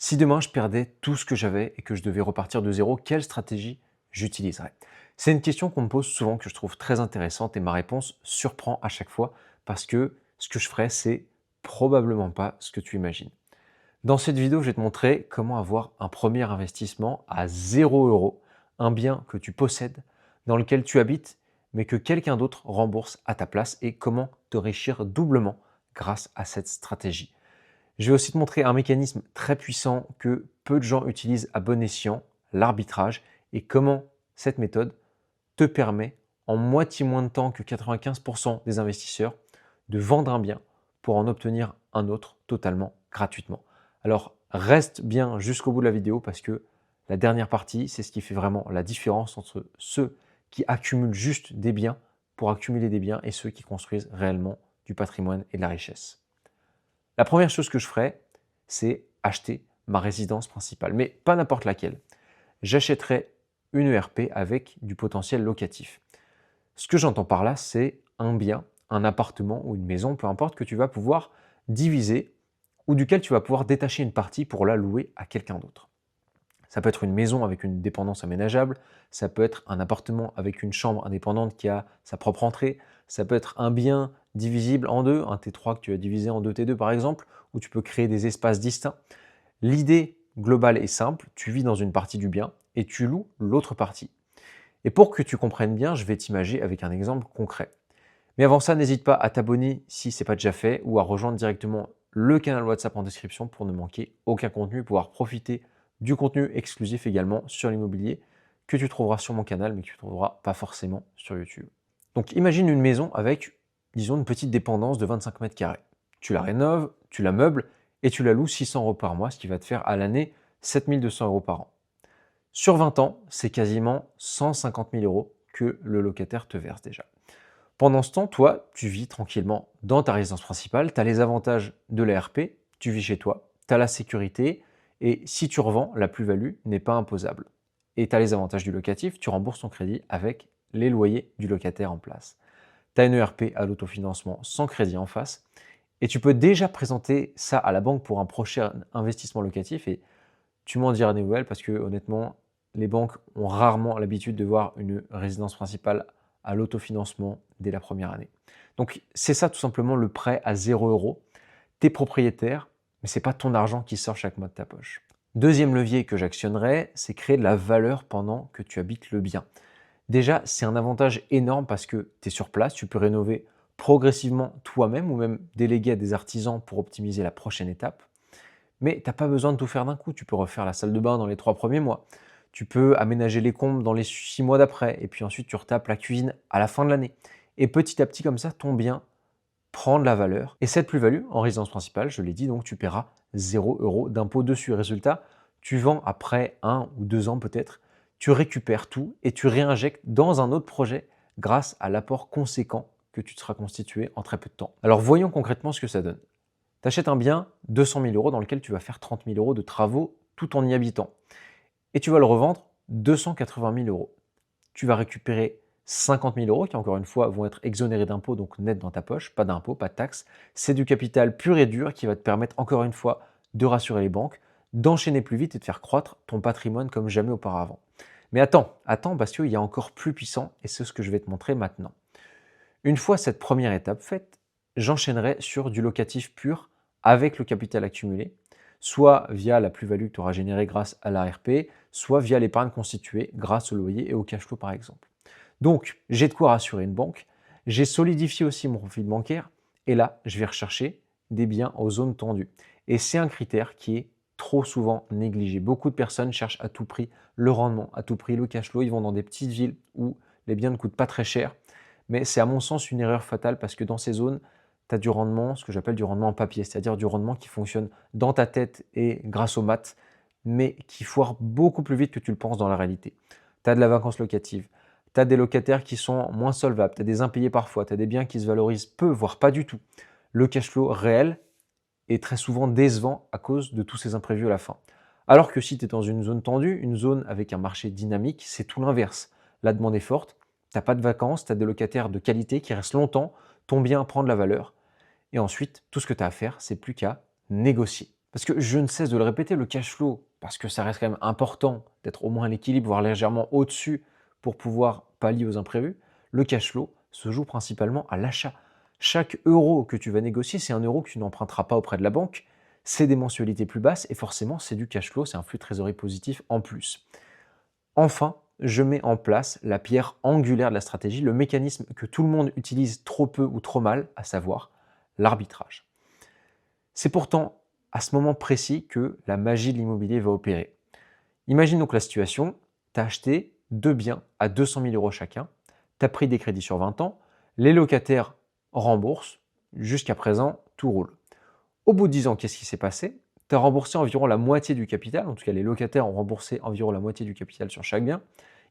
Si demain je perdais tout ce que j'avais et que je devais repartir de zéro, quelle stratégie j'utiliserais? C'est une question qu'on me pose souvent, que je trouve très intéressante et ma réponse surprend à chaque fois parce que ce que je ferais, c'est probablement pas ce que tu imagines. Dans cette vidéo, je vais te montrer comment avoir un premier investissement à 0 €, un bien que tu possèdes, dans lequel tu habites, mais que quelqu'un d'autre rembourse à ta place et comment t'enrichir doublement grâce à cette stratégie. Je vais aussi te montrer un mécanisme très puissant que peu de gens utilisent à bon escient, l'arbitrage, et comment cette méthode te permet, en moitié moins de temps que 95% des investisseurs, de vendre un bien pour en obtenir un autre totalement gratuitement. Alors reste bien jusqu'au bout de la vidéo parce que la dernière partie, c'est ce qui fait vraiment la différence entre ceux qui accumulent juste des biens pour accumuler des biens et ceux qui construisent réellement du patrimoine et de la richesse. La première chose que je ferais, c'est acheter ma résidence principale, mais pas n'importe laquelle. J'achèterais une ERP avec du potentiel locatif. Ce que j'entends par là, c'est un bien, un appartement ou une maison, peu importe, que tu vas pouvoir diviser ou duquel tu vas pouvoir détacher une partie pour la louer à quelqu'un d'autre. Ça peut être une maison avec une dépendance aménageable, ça peut être un appartement avec une chambre indépendante qui a sa propre entrée, ça peut être un bien divisible en deux, un T3 que tu as divisé en deux T2 par exemple, où tu peux créer des espaces distincts. L'idée globale est simple, tu vis dans une partie du bien et tu loues l'autre partie. Et pour que tu comprennes bien, je vais t'imager avec un exemple concret. Mais avant ça, n'hésite pas à t'abonner si ce n'est pas déjà fait ou à rejoindre directement le canal WhatsApp en description pour ne manquer aucun contenu, pouvoir profiter du contenu exclusif également sur l'immobilier que tu trouveras sur mon canal mais que tu ne trouveras pas forcément sur YouTube. Donc imagine une maison avec, disons, une petite dépendance de 25 mètres carrés. Tu la rénoves, tu la meubles et tu la loues 600 € par mois, ce qui va te faire à l'année 7 200 € par an. Sur 20 ans, c'est quasiment 150 000 € que le locataire te verse déjà. Pendant ce temps, toi, tu vis tranquillement dans ta résidence principale, tu as les avantages de l'ARP, tu vis chez toi, tu as la sécurité, et si tu revends, la plus-value n'est pas imposable. Et tu as les avantages du locatif, tu rembourses ton crédit avec les loyers du locataire en place. Tu as une ERP à l'autofinancement sans crédit en face, et tu peux déjà présenter ça à la banque pour un prochain investissement locatif, et tu m'en diras des nouvelles parce que honnêtement, les banques ont rarement l'habitude de voir une résidence principale à l'autofinancement dès la première année. Donc c'est ça tout simplement le prêt à 0 €. Tu es propriétaire, mais ce n'est pas ton argent qui sort chaque mois de ta poche. Deuxième levier que j'actionnerais, c'est créer de la valeur pendant que tu habites le bien. Déjà, c'est un avantage énorme parce que tu es sur place, tu peux rénover progressivement toi-même ou même déléguer à des artisans pour optimiser la prochaine étape. Mais tu n'as pas besoin de tout faire d'un coup. Tu peux refaire la salle de bain dans les 3 premiers mois. Tu peux aménager les combles dans les 6 mois d'après. Et puis ensuite, tu retapes la cuisine à la fin de l'année. Et petit à petit, comme ça, ton bien prend de la valeur. Et cette plus-value, en résidence principale, je l'ai dit, donc tu paieras 0 € d'impôt dessus. Résultat, tu vends après 1 ou 2 ans peut-être, tu récupères tout et tu réinjectes dans un autre projet grâce à l'apport conséquent que tu te seras constitué en très peu de temps. Alors voyons concrètement ce que ça donne. Tu achètes un bien 200 000 € dans lequel tu vas faire 30 000 € de travaux tout en y habitant. Et tu vas le revendre 280 000 €. Tu vas récupérer 50 000 € qui, encore une fois, vont être exonérés d'impôts, donc net dans ta poche, pas d'impôts, pas de taxes. C'est du capital pur et dur qui va te permettre, encore une fois, de rassurer les banques, d'enchaîner plus vite et de faire croître ton patrimoine comme jamais auparavant. Mais attends, parce qu'il y a encore plus puissant et c'est ce que je vais te montrer maintenant. Une fois cette première étape faite, j'enchaînerai sur du locatif pur avec le capital accumulé, soit via la plus-value que tu auras générée grâce à l'ARP, soit via l'épargne constituée grâce au loyer et au cash flow par exemple. Donc, j'ai de quoi rassurer une banque, j'ai solidifié aussi mon profil bancaire, et là, je vais rechercher des biens aux zones tendues. Et c'est un critère qui est trop souvent négligé. Beaucoup de personnes cherchent à tout prix le rendement, à tout prix le cash flow. Ils vont dans des petites villes où les biens ne coûtent pas très cher, mais c'est à mon sens une erreur fatale parce que dans ces zones, tu as du rendement, ce que j'appelle du rendement en papier, c'est-à-dire du rendement qui fonctionne dans ta tête et grâce aux maths, mais qui foire beaucoup plus vite que tu le penses dans la réalité. Tu as de la vacance locative, tu as des locataires qui sont moins solvables, tu as des impayés parfois, tu as des biens qui se valorisent peu, voire pas du tout. Le cash flow réel est très souvent décevant à cause de tous ces imprévus à la fin. Alors que si tu es dans une zone tendue, une zone avec un marché dynamique, c'est tout l'inverse. La demande est forte, tu n'as pas de vacances, tu as des locataires de qualité qui restent longtemps, ton bien prend de la valeur. Et ensuite, tout ce que tu as à faire, c'est plus qu'à négocier. Parce que je ne cesse de le répéter, le cash flow, parce que ça reste quand même important d'être au moins à l'équilibre, voire légèrement au-dessus pour pouvoir pallier aux imprévus, le cash flow se joue principalement à l'achat. Chaque euro que tu vas négocier, c'est un euro que tu n'emprunteras pas auprès de la banque, c'est des mensualités plus basses et forcément c'est du cash flow, c'est un flux de trésorerie positif en plus. Enfin, je mets en place la pierre angulaire de la stratégie, le mécanisme que tout le monde utilise trop peu ou trop mal, à savoir l'arbitrage. C'est pourtant à ce moment précis que la magie de l'immobilier va opérer. Imagine donc la situation, tu as acheté deux biens à 200 000 euros chacun, tu as pris des crédits sur 20 ans, les locataires remboursent, jusqu'à présent tout roule. Au bout de 10 ans, qu'est-ce qui s'est passé? Tu as remboursé environ la moitié du capital, en tout cas les locataires ont remboursé environ la moitié du capital sur chaque bien.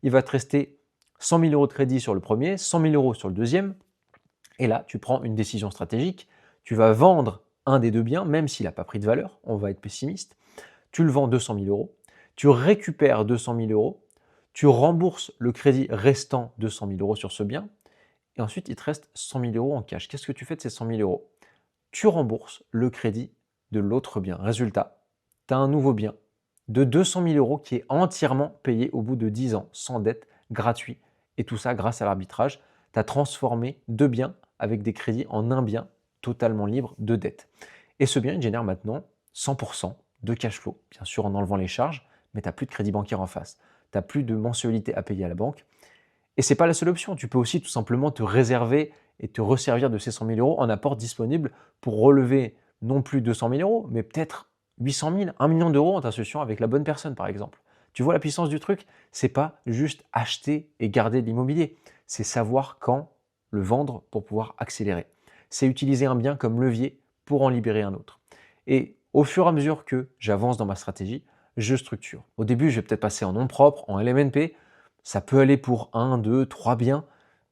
Il va te rester 100 000 euros de crédit sur le premier, 100 000 euros sur le deuxième, et là tu prends une décision stratégique, tu vas vendre un des deux biens, même s'il n'a pas pris de valeur, on va être pessimiste, tu le vends 200 000 euros, tu récupères 200 000 euros, tu rembourses le crédit restant 200 000 euros sur ce bien, et ensuite il te reste 100 000 euros en cash. Qu'est-ce que tu fais de ces 100 000 euros? Tu rembourses le crédit de l'autre bien. Résultat, tu as un nouveau bien de 200 000 euros qui est entièrement payé au bout de 10 ans, sans dette, gratuit. Et tout ça grâce à l'arbitrage. Tu as transformé deux biens avec des crédits en un bien totalement libre de dette. Et ce bien, il génère maintenant 100% de cash flow, bien sûr en enlevant les charges, mais tu n'as plus de crédit bancaire en face. Tu n'as plus de mensualité à payer à la banque. Et ce n'est pas la seule option. Tu peux aussi tout simplement te réserver et te resservir de ces 100 000 euros en apport disponible pour relever non plus 200 000 euros, mais peut-être 800 000, 1 million d'euros en t'associant avec la bonne personne, par exemple. Tu vois la puissance du truc? C'est pas juste acheter et garder de l'immobilier. C'est savoir quand le vendre pour pouvoir accélérer. C'est utiliser un bien comme levier pour en libérer un autre. Et au fur et à mesure que j'avance dans ma stratégie, je structure. Au début, je vais peut-être passer en nom propre, en LMNP. Ça peut aller pour 1, 2, 3 biens.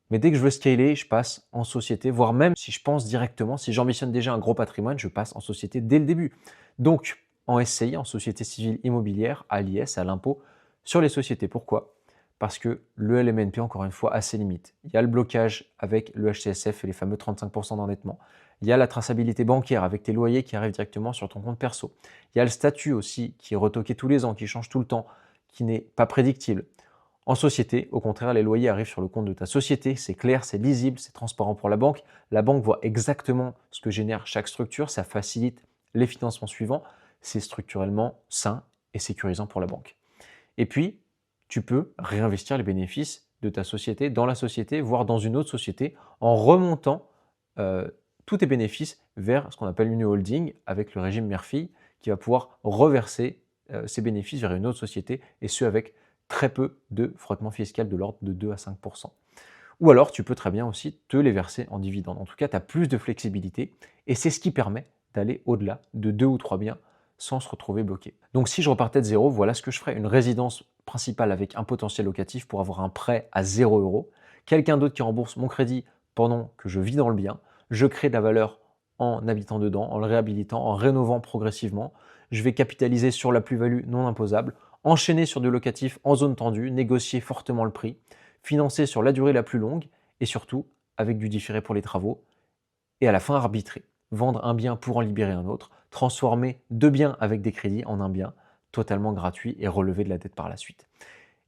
Mais dès que je veux scaler, je passe en société, voire même si je pense directement, si j'ambitionne déjà un gros patrimoine, je passe en société dès le début. Donc, en SCI, en société civile immobilière, à l'IS, à l'impôt, sur les sociétés. Pourquoi? Parce que le LMNP, encore une fois, a ses limites. Il y a le blocage avec le HCSF et les fameux 35% d'endettement. Il y a la traçabilité bancaire avec tes loyers qui arrivent directement sur ton compte perso. Il y a le statut aussi qui est retoqué tous les ans, qui change tout le temps, qui n'est pas prédictible. En société, au contraire, les loyers arrivent sur le compte de ta société, c'est clair, c'est lisible, c'est transparent pour la banque. La banque voit exactement ce que génère chaque structure, ça facilite les financements suivants, c'est structurellement sain et sécurisant pour la banque. Et puis, tu peux réinvestir les bénéfices de ta société dans la société, voire dans une autre société, en remontant tous tes bénéfices vers ce qu'on appelle une holding avec le régime mère-fille qui va pouvoir reverser ces bénéfices vers une autre société et ce avec très peu de frottement fiscal de l'ordre de 2 à 5%. Ou alors, tu peux très bien aussi te les verser en dividende. En tout cas, tu as plus de flexibilité et c'est ce qui permet d'aller au-delà de 2 ou 3 biens sans se retrouver bloqué. Donc si je repartais de zéro, voilà ce que je ferais. Une résidence principale avec un potentiel locatif pour avoir un prêt à 0 euros. Quelqu'un d'autre qui rembourse mon crédit pendant que je vis dans le bien. Je crée de la valeur en habitant dedans, en le réhabilitant, en rénovant progressivement. Je vais capitaliser sur la plus-value non imposable, enchaîner sur du locatif en zone tendue, négocier fortement le prix, financer sur la durée la plus longue et surtout avec du différé pour les travaux et à la fin arbitrer. Vendre un bien pour en libérer un autre, transformer deux biens avec des crédits en un bien totalement gratuit et relever de la dette par la suite.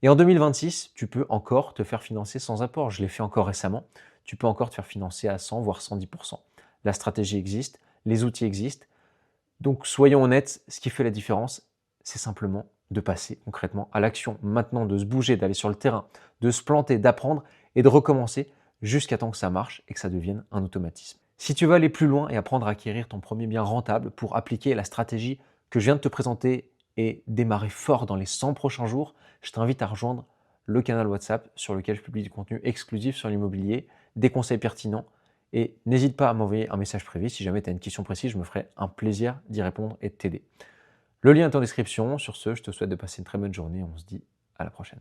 Et en 2026, tu peux encore te faire financer sans apport. Je l'ai fait encore récemment. Tu peux encore te faire financer à 100 voire 110%. La stratégie existe, les outils existent. Donc soyons honnêtes, ce qui fait la différence, c'est simplement de passer concrètement à l'action. Maintenant, de se bouger, d'aller sur le terrain, de se planter, d'apprendre et de recommencer jusqu'à temps que ça marche et que ça devienne un automatisme. Si tu veux aller plus loin et apprendre à acquérir ton premier bien rentable pour appliquer la stratégie que je viens de te présenter et démarrer fort dans les 100 prochains jours, je t'invite à rejoindre le canal WhatsApp sur lequel je publie du contenu exclusif sur l'immobilier, des conseils pertinents et n'hésite pas à m'envoyer un message privé si jamais tu as une question précise, je me ferai un plaisir d'y répondre et de t'aider. Le lien est en description. Sur ce, je te souhaite de passer une très bonne journée. On se dit à la prochaine.